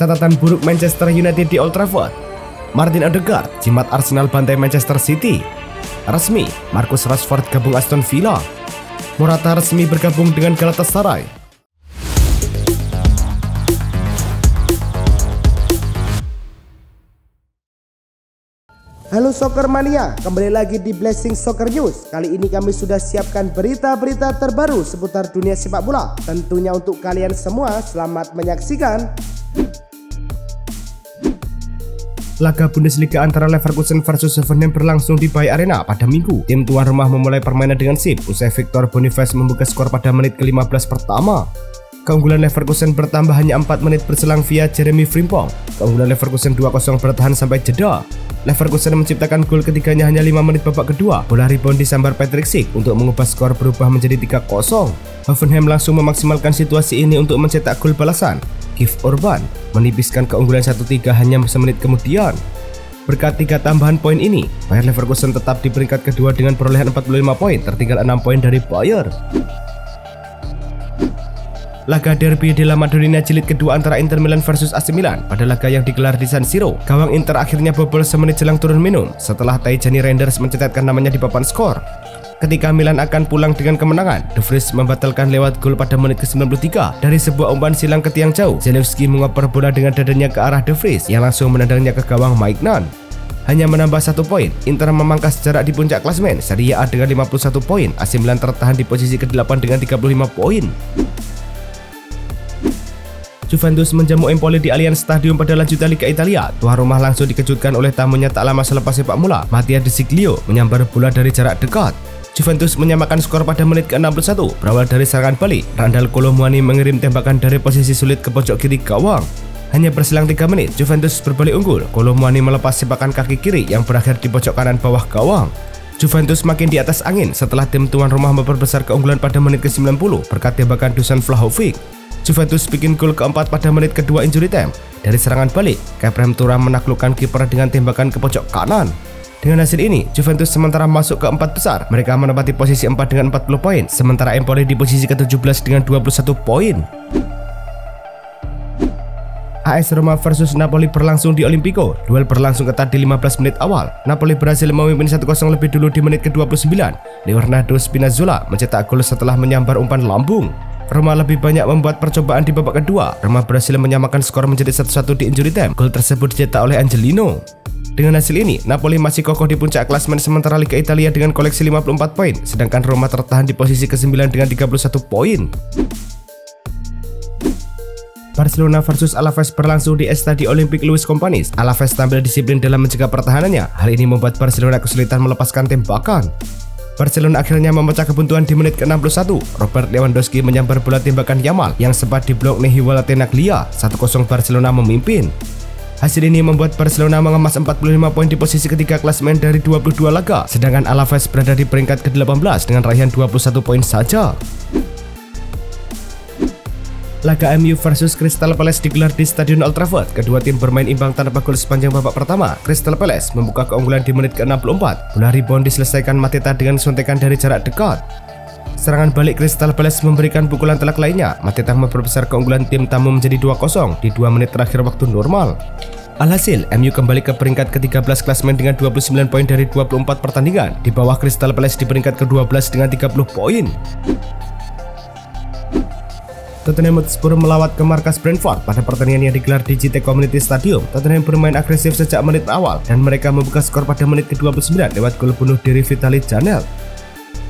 Catatan buruk Manchester United di Old Trafford. Martin Odegaard jimat Arsenal bantai Manchester City. Resmi, Marcus Rashford gabung Aston Villa. Morata resmi bergabung dengan Galatasaray. Halo Soccer Mania, kembali lagi di Blessing Soccer News. Kali ini kami sudah siapkan berita-berita terbaru seputar dunia sepak bola. Tentunya untuk kalian semua, selamat menyaksikan. Laga Bundesliga antara Leverkusen versus Hoffenheim berlangsung di Bayer Arena pada Minggu. Tim tuan rumah memulai permainan dengan sip usai Victor Boniface membuka skor pada menit ke-15 pertama. Keunggulan Leverkusen bertambah hanya 4 menit berselang via Jeremy Frimpong. Keunggulan Leverkusen 2-0 bertahan sampai jeda. Leverkusen menciptakan gol ketiganya hanya 5 menit babak kedua. Bola rebound disambar Patrick Schick untuk mengubah skor berubah menjadi 3-0. Hoffenheim langsung memaksimalkan situasi ini untuk mencetak gol balasan. Kif Orban menipiskan keunggulan 1-3 hanya semenit kemudian. Berkat 3 tambahan poin ini, Bayer Leverkusen tetap di peringkat kedua dengan perolehan 45 poin, tertinggal 6 poin dari Bayer. Laga derby di La Madonnina jilid kedua antara Inter Milan versus AC Milan. Pada laga yang digelar di San Siro, gawang Inter akhirnya bobol semenit jelang turun minum setelah Tijani Reinders mencetakkan namanya di papan skor. Ketika Milan akan pulang dengan kemenangan, De Vries membatalkan lewat gol pada menit ke-93 dari sebuah umpan silang ke tiang jauh. Zelewski mengoper bola dengan dadanya ke arah De Vries yang langsung menendangnya ke gawang Maignan. Hanya menambah 1 poin, Inter memangkas jarak di puncak klasemen Serie A dengan 51 poin. AC Milan tertahan di posisi ke-8 dengan 35 poin. Juventus menjamu Empoli di Allianz Stadium pada lanjutan Liga Italia. Tuan rumah langsung dikejutkan oleh tamunya tak lama selepas sepak bola. Mattia De Sciglio menyambar bola dari jarak dekat. Juventus menyamakan skor pada menit ke-61 berawal dari serangan balik. Randal Kolo Muani mengirim tembakan dari posisi sulit ke pojok kiri gawang. Hanya berselang 3 menit, Juventus berbalik unggul. Kolo Muani melepas sepakan kaki kiri yang berakhir di pojok kanan bawah gawang. Juventus makin di atas angin setelah tim tuan rumah memperbesar keunggulan pada menit ke-90 berkat tembakan Dusan Vlahovic. Juventus bikin gol keempat pada menit kedua injury time. Dari serangan balik, Keprem Thuram menaklukkan kiper dengan tembakan ke pojok kanan. Dengan hasil ini, Juventus sementara masuk ke 4 besar. Mereka menempati posisi 4 dengan 40 poin, sementara Empoli di posisi ke-17 dengan 21 poin. AS Roma versus Napoli berlangsung di Olimpico. Duel berlangsung ketat di 15 menit awal. Napoli berhasil memimpin 1-0 lebih dulu di menit ke-29. Leonardo Spinazzola mencetak gol setelah menyambar umpan lambung. Roma lebih banyak membuat percobaan di babak kedua. Roma berhasil menyamakan skor menjadi 1-1 di injury time. Gol tersebut dicetak oleh Angelino. Dengan hasil ini, Napoli masih kokoh di puncak klasemen sementara Liga Italia dengan koleksi 54 poin, sedangkan Roma tertahan di posisi ke-9 dengan 31 poin. Barcelona versus Alaves berlangsung di Estadio Olympique Luis Companys. Alaves tampil disiplin dalam mencegah pertahanannya. Hal ini membuat Barcelona kesulitan melepaskan tembakan. Barcelona akhirnya memecah kebuntuan di menit ke-61. Robert Lewandowski menyambar bola tembakan Yamal yang sempat diblok Nehiwala Tenaglia. 1-0 Barcelona memimpin. Hasil ini membuat Barcelona mengemas 45 poin di posisi ketiga klasemen dari 22 laga, sedangkan Alaves berada di peringkat ke-18 dengan raihan 21 poin saja. Laga MU versus Crystal Palace digelar di Stadion Old Trafford. Kedua tim bermain imbang tanpa gol sepanjang babak pertama. Crystal Palace membuka keunggulan di menit ke-64. Bola rebound diselesaikan Mateta dengan suntikan dari jarak dekat. Serangan balik Crystal Palace memberikan pukulan telak lainnya. Mateta memperbesar keunggulan tim tamu menjadi 2-0 di 2 menit terakhir waktu normal. Alhasil, MU kembali ke peringkat ke-13 klasemen dengan 29 poin dari 24 pertandingan. Di bawah Crystal Palace di peringkat ke-12 dengan 30 poin. Tottenham Hotspur melawat ke markas Brentford pada pertandingan yang digelar di JT Community Stadium. Tottenham bermain agresif sejak menit awal dan mereka membuka skor pada menit ke-29 lewat gol bunuh diri Vitaly Janelt.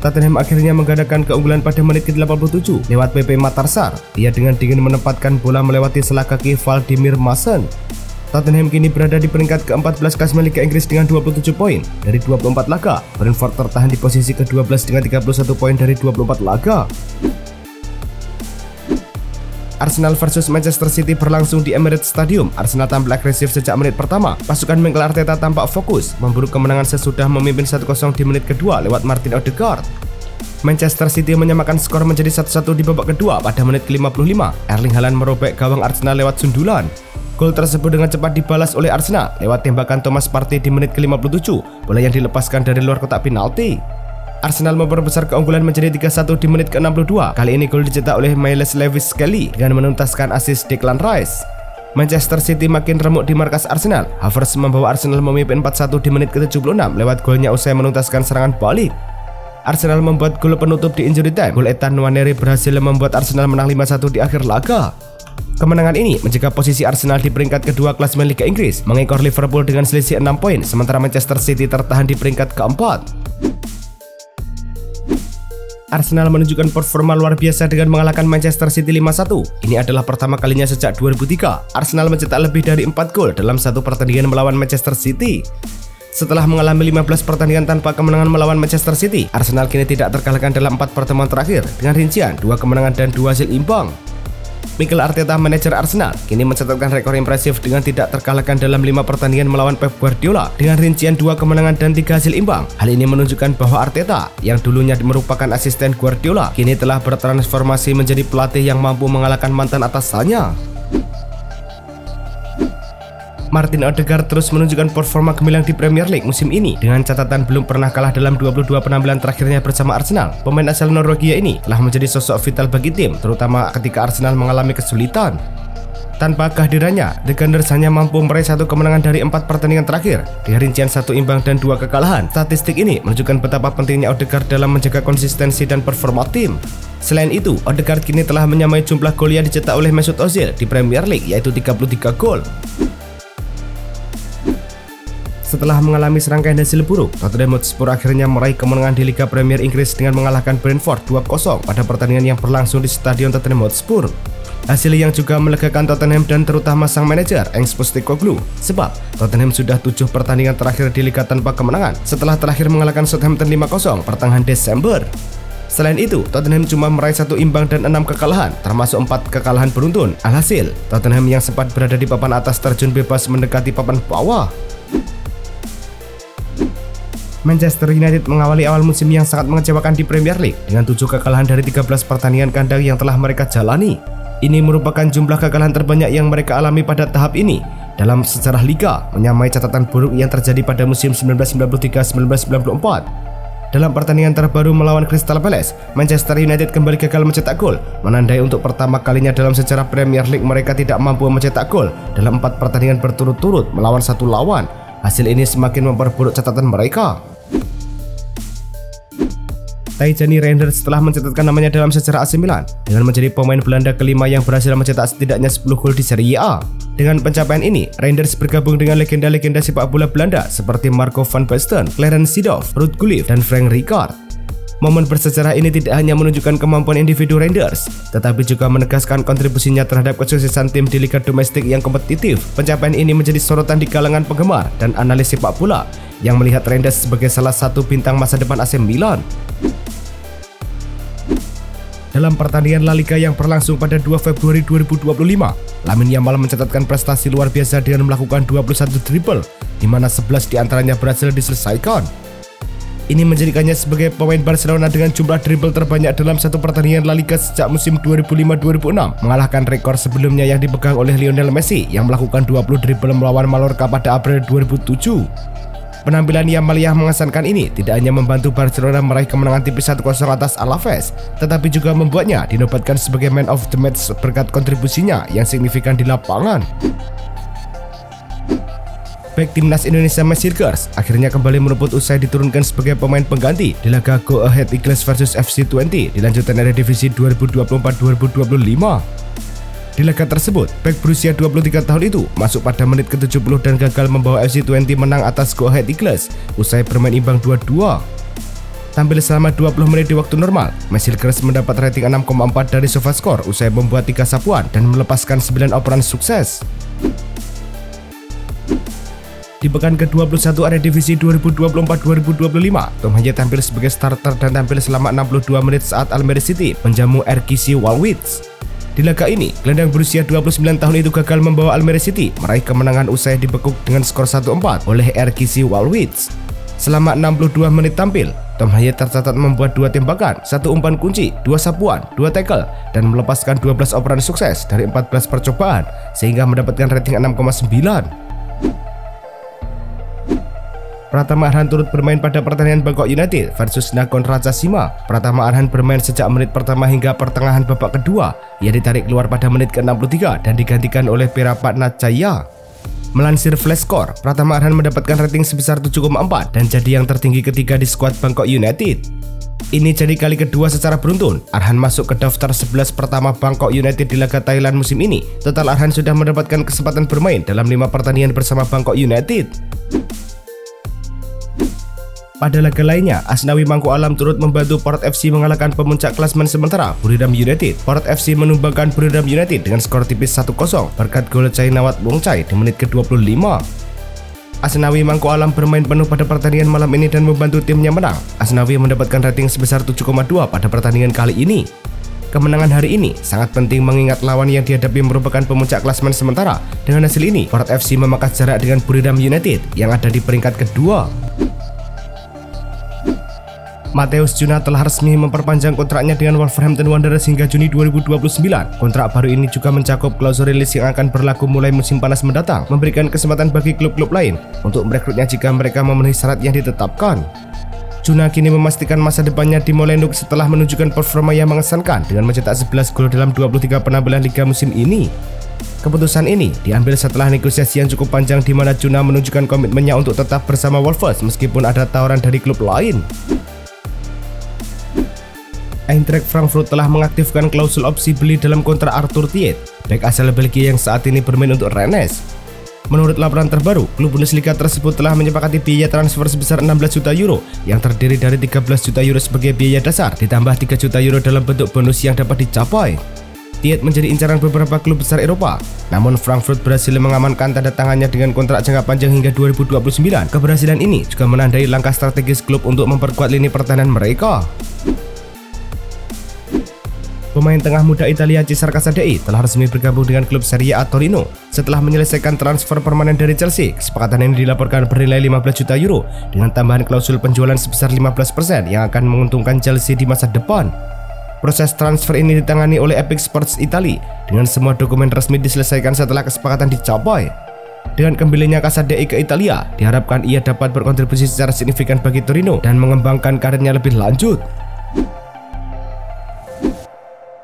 Tottenham akhirnya menggandakan keunggulan pada menit ke-87 lewat Pepe Matarsar. Dia dengan dingin menempatkan bola melewati sela kaki Vladimir Maassen. Tottenham kini berada di peringkat ke-14 klasemen Liga Inggris dengan 27 poin dari 24 laga. Brentford tertahan di posisi ke-12 dengan 31 poin dari 24 laga. Arsenal versus Manchester City berlangsung di Emirates Stadium. Arsenal tampil agresif sejak menit pertama. Pasukan Mikel Arteta tampak fokus memburu kemenangan sesudah memimpin 1-0 di menit kedua lewat Martin Odegaard. Manchester City menyamakan skor menjadi 1-1 di babak kedua pada menit ke-55. Erling Haaland merobek gawang Arsenal lewat sundulan. Gol tersebut dengan cepat dibalas oleh Arsenal lewat tembakan Thomas Partey di menit ke-57. Bola yang dilepaskan dari luar kotak penalti. Arsenal memperbesar keunggulan menjadi 3-1 di menit ke-62. Kali ini gol dicetak oleh Miles Lewis Skelly dengan menuntaskan assist Declan Rice. Manchester City makin remuk di markas Arsenal. Havertz membawa Arsenal memimpin 4-1 di menit ke-76 lewat golnya usai menuntaskan serangan balik. Arsenal membuat gol penutup di injury time. Gol Ethan Nwaneri berhasil membuat Arsenal menang 5-1 di akhir laga. Kemenangan ini menjaga posisi Arsenal di peringkat kedua klasemen Liga Inggris, mengekor Liverpool dengan selisih 6 poin, sementara Manchester City tertahan di peringkat keempat. Arsenal menunjukkan performa luar biasa dengan mengalahkan Manchester City 5-1. Ini adalah pertama kalinya sejak 2003 Arsenal mencetak lebih dari 4 gol dalam satu pertandingan melawan Manchester City. Setelah mengalami 15 pertandingan tanpa kemenangan melawan Manchester City, Arsenal kini tidak terkalahkan dalam 4 pertemuan terakhir dengan rincian 2 kemenangan dan 2 hasil imbang. Mikel Arteta, manajer Arsenal, kini mencatatkan rekor impresif dengan tidak terkalahkan dalam 5 pertandingan melawan Pep Guardiola dengan rincian 2 kemenangan dan 3 hasil imbang. Hal ini menunjukkan bahwa Arteta, yang dulunya merupakan asisten Guardiola, kini telah bertransformasi menjadi pelatih yang mampu mengalahkan mantan atasannya. Martin Odegaard terus menunjukkan performa gemilang di Premier League musim ini dengan catatan belum pernah kalah dalam 22 penampilan terakhirnya bersama Arsenal. Pemain asal Norwegia ini telah menjadi sosok vital bagi tim, terutama ketika Arsenal mengalami kesulitan. Tanpa kehadirannya, The Gunners hanya mampu meraih 1 kemenangan dari 4 pertandingan terakhir dengan rincian 1 imbang dan 2 kekalahan. Statistik ini menunjukkan betapa pentingnya Odegaard dalam menjaga konsistensi dan performa tim. Selain itu, Odegaard kini telah menyamai jumlah gol yang dicetak oleh Mesut Ozil di Premier League, yaitu 33 gol. Setelah mengalami serangkaian hasil buruk, Tottenham Hotspur akhirnya meraih kemenangan di Liga Premier Inggris dengan mengalahkan Brentford 2-0 pada pertandingan yang berlangsung di Stadion Tottenham Hotspur. Hasil yang juga melegakan Tottenham dan terutama sang manajer Cengiz Postecoglou, sebab Tottenham sudah 7 pertandingan terakhir di liga tanpa kemenangan setelah terakhir mengalahkan Southampton 5-0 pertengahan Desember. Selain itu, Tottenham cuma meraih 1 imbang dan 6 kekalahan, termasuk 4 kekalahan beruntun. Alhasil, Tottenham yang sempat berada di papan atas terjun bebas mendekati papan bawah. Manchester United mengawali awal musim yang sangat mengecewakan di Premier League dengan 7 kekalahan dari 13 pertandingan kandang yang telah mereka jalani. Ini merupakan jumlah kekalahan terbanyak yang mereka alami pada tahap ini dalam sejarah liga, menyamai catatan buruk yang terjadi pada musim 1993-1994. Dalam pertandingan terbaru melawan Crystal Palace, Manchester United kembali gagal mencetak gol, menandai untuk pertama kalinya dalam sejarah Premier League mereka tidak mampu mencetak gol dalam 4 pertandingan berturut-turut melawan satu lawan. Hasil ini semakin memperburuk catatan mereka. Tijjani Reinders telah mencatatkan namanya dalam sejarah AC Milan dengan menjadi pemain Belanda kelima yang berhasil mencetak setidaknya 10 gol di Serie A. Dengan pencapaian ini, Reinders bergabung dengan legenda-legenda sepak bola Belanda seperti Marco van Basten, Clarence Seedorf, Ruud Gullit, dan Frank Rijkaard. Momen bersejarah ini tidak hanya menunjukkan kemampuan individu Reinders, tetapi juga menegaskan kontribusinya terhadap kesuksesan tim di liga domestik yang kompetitif. Pencapaian ini menjadi sorotan di kalangan penggemar dan analis sepak bola yang melihat Reinders sebagai salah satu bintang masa depan AC Milan. Dalam pertandingan La Liga yang berlangsung pada 2 Februari 2025, Lamine Yamal mencatatkan prestasi luar biasa dengan melakukan 21 dribble, di mana 11 diantaranya berhasil diselesaikan. Ini menjadikannya sebagai pemain Barcelona dengan jumlah dribble terbanyak dalam satu pertandingan La Liga sejak musim 2005-2006, mengalahkan rekor sebelumnya yang dipegang oleh Lionel Messi yang melakukan 20 dribble melawan Mallorca pada April 2007. Penampilan Yamal yang mengesankan ini tidak hanya membantu Barcelona meraih kemenangan tipis 1-0 atas Alaves, tetapi juga membuatnya dinobatkan sebagai man of the match berkat kontribusinya yang signifikan di lapangan. Bek timnas Indonesia Messi Girls akhirnya kembali merebut usai diturunkan sebagai pemain pengganti di laga Go Ahead Eagles vs FC20 di lanjutan Eredivisie 2024-2025. Di laga tersebut, bek berusia 23 tahun itu masuk pada menit ke-70 dan gagal membawa FC20 menang atas Go Ahead Eagles usai bermain imbang 2-2. Tampil selama 20 menit di waktu normal, Messi Girls mendapat rating 6,4 dari SofaScore usai membuat 3 sapuan dan melepaskan 9 operan sukses. Di pekan ke-21 Eredivisie 2024-2025, Tom Haye tampil sebagai starter dan tampil selama 62 menit saat Almere City menjamu RKC Waalwijk. Di laga ini, gelandang berusia 29 tahun itu gagal membawa Almere City meraih kemenangan usai dibekuk dengan skor 1-4 oleh RKC Waalwijk. Selama 62 menit tampil, Tom Haye tercatat membuat 2 tembakan, 1 umpan kunci, 2 sapuan, 2 tackle, dan melepaskan 12 operan sukses dari 14 percobaan sehingga mendapatkan rating 6,9. Pratama Arhan turut bermain pada pertandingan Bangkok United versus Nakhon Ratchasima. Pratama Arhan bermain sejak menit pertama hingga pertengahan babak kedua. Ia ditarik keluar pada menit ke-63 dan digantikan oleh Pirapatna Jaya. Melansir Flashscore, Pratama Arhan mendapatkan rating sebesar 7,4 dan jadi yang tertinggi ketiga di skuad Bangkok United. Ini jadi kali kedua secara beruntun Arhan masuk ke daftar 11 pertama Bangkok United di laga Thailand musim ini. Total Arhan sudah mendapatkan kesempatan bermain dalam 5 pertandingan bersama Bangkok United. Pada laga lainnya, Asnawi Mangku Alam turut membantu Port FC mengalahkan pemuncak klasemen sementara Buriram United. Port FC menumbangkan Buriram United dengan skor tipis 1-0 berkat gol Chainawat Wongchai di menit ke-25. Asnawi Mangku Alam bermain penuh pada pertandingan malam ini dan membantu timnya menang. Asnawi mendapatkan rating sebesar 7,2 pada pertandingan kali ini. Kemenangan hari ini sangat penting mengingat lawan yang dihadapi merupakan pemuncak klasemen sementara. Dengan hasil ini, Port FC memangkas jarak dengan Buriram United yang ada di peringkat kedua. Mateus Cunha telah resmi memperpanjang kontraknya dengan Wolverhampton Wanderers hingga Juni 2029. Kontrak baru ini juga mencakup klausul rilis yang akan berlaku mulai musim panas mendatang, memberikan kesempatan bagi klub-klub lain untuk merekrutnya jika mereka memenuhi syarat yang ditetapkan. Cunha kini memastikan masa depannya di Molenbeek setelah menunjukkan performa yang mengesankan dengan mencetak 11 gol dalam 23 penampilan liga musim ini. Keputusan ini diambil setelah negosiasi yang cukup panjang di mana Cunha menunjukkan komitmennya untuk tetap bersama Wolves meskipun ada tawaran dari klub lain. Eintracht Frankfurt telah mengaktifkan klausul opsi beli dalam kontrak Arthur Thiet, bek asal Belgia yang saat ini bermain untuk Rennes. Menurut laporan terbaru, klub Bundesliga tersebut telah menyepakati biaya transfer sebesar 16 juta euro yang terdiri dari 13 juta euro sebagai biaya dasar ditambah 3 juta euro dalam bentuk bonus yang dapat dicapai. Thiet menjadi incaran beberapa klub besar Eropa, namun Frankfurt berhasil mengamankan tanda tangannya dengan kontrak jangka panjang hingga 2029. Keberhasilan ini juga menandai langkah strategis klub untuk memperkuat lini pertahanan mereka. Pemain tengah muda Italia Cesar Casadei telah resmi bergabung dengan klub Serie A Torino setelah menyelesaikan transfer permanen dari Chelsea. Kesepakatan ini dilaporkan bernilai 15 juta euro dengan tambahan klausul penjualan sebesar 15% yang akan menguntungkan Chelsea di masa depan. Proses transfer ini ditangani oleh Epic Sports Italy dengan semua dokumen resmi diselesaikan setelah kesepakatan dicapai. Dengan kembalinya Casadei ke Italia, diharapkan ia dapat berkontribusi secara signifikan bagi Torino dan mengembangkan karirnya lebih lanjut.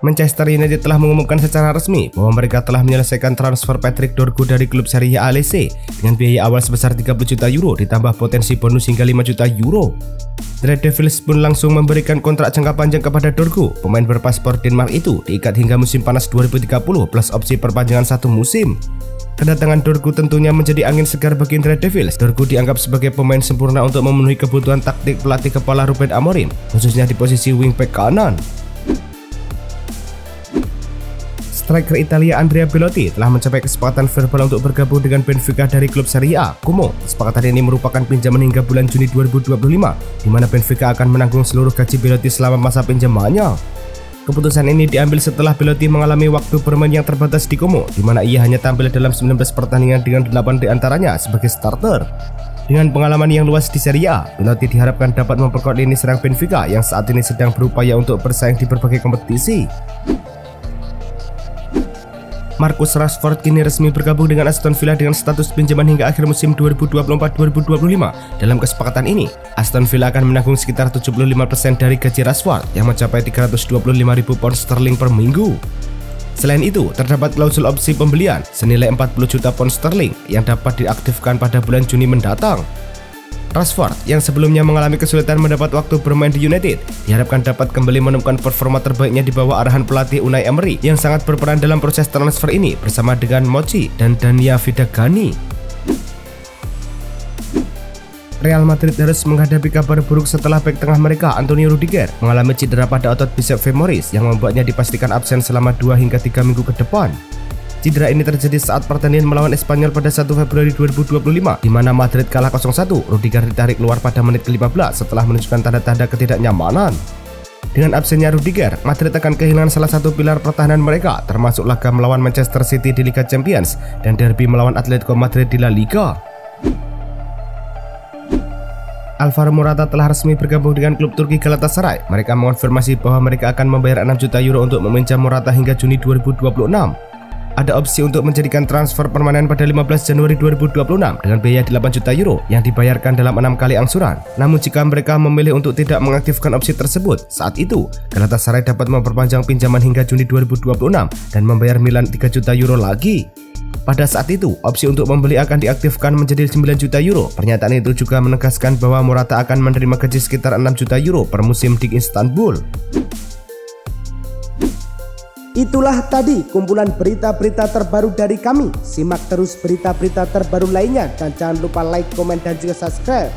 Manchester United telah mengumumkan secara resmi bahwa mereka telah menyelesaikan transfer Patrick Dorgu dari klub Serie A Lecce dengan biaya awal sebesar 30 juta euro ditambah potensi bonus hingga 5 juta euro. The Red Devils pun langsung memberikan kontrak jangka panjang kepada Dorgu. Pemain berpaspor Denmark itu diikat hingga musim panas 2030 plus opsi perpanjangan 1 musim. Kedatangan Dorgu tentunya menjadi angin segar bagi Red Devils. Dorgu dianggap sebagai pemain sempurna untuk memenuhi kebutuhan taktik pelatih kepala Ruben Amorim, khususnya di posisi wingback kanan. Striker Italia Andrea Belotti telah mencapai kesepakatan verbal untuk bergabung dengan Benfica dari klub Serie A Como. Kesepakatan ini merupakan pinjaman hingga bulan Juni 2025, di mana Benfica akan menanggung seluruh gaji Belotti selama masa pinjamannya. Keputusan ini diambil setelah Belotti mengalami waktu bermain yang terbatas di Como, di mana ia hanya tampil dalam 19 pertandingan dengan 8 diantaranya sebagai starter. Dengan pengalaman yang luas di Serie A, Belotti diharapkan dapat memperkuat lini serang Benfica yang saat ini sedang berupaya untuk bersaing di berbagai kompetisi. Marcus Rashford kini resmi bergabung dengan Aston Villa dengan status pinjaman hingga akhir musim 2024-2025. Dalam kesepakatan ini, Aston Villa akan menanggung sekitar 75% dari gaji Rashford yang mencapai 325.000 pound sterling per minggu. Selain itu, terdapat klausul opsi pembelian senilai 40 juta pound sterling yang dapat diaktifkan pada bulan Juni mendatang. Rashford yang sebelumnya mengalami kesulitan mendapat waktu bermain di United diharapkan dapat kembali menemukan performa terbaiknya di bawah arahan pelatih Unai Emery yang sangat berperan dalam proses transfer ini bersama dengan Mochi dan Dania Vidagani. Real Madrid harus menghadapi kabar buruk setelah bek tengah mereka Antonio Rudiger mengalami cedera pada otot bicep femoris yang membuatnya dipastikan absen selama 2 hingga 3 minggu ke depan. Cedera ini terjadi saat pertandingan melawan Espanyol pada 1 Februari 2025 di mana Madrid kalah 0-1. Rudiger ditarik keluar pada menit ke-15 setelah menunjukkan tanda-tanda ketidaknyamanan. Dengan absennya Rudiger, Madrid akan kehilangan salah satu pilar pertahanan mereka, termasuk laga melawan Manchester City di Liga Champions dan derby melawan Atletico Madrid di La Liga. Alvaro Morata telah resmi bergabung dengan klub Turki Galatasaray. Mereka mengonfirmasi bahwa mereka akan membayar 6 juta euro untuk meminjam Morata hingga Juni 2026. Ada opsi untuk menjadikan transfer permanen pada 15 Januari 2026 dengan biaya 8 juta euro yang dibayarkan dalam 6 kali angsuran. Namun jika mereka memilih untuk tidak mengaktifkan opsi tersebut, saat itu Galatasaray dapat memperpanjang pinjaman hingga Juni 2026 dan membayar Milan 3 juta euro lagi. Pada saat itu, opsi untuk membeli akan diaktifkan menjadi 9 juta euro. Pernyataan itu juga menegaskan bahwa Morata akan menerima gaji sekitar 6 juta euro per musim di Istanbul. Itulah tadi kumpulan berita-berita terbaru dari kami. Simak terus berita-berita terbaru lainnya dan jangan lupa like, komen, dan juga subscribe.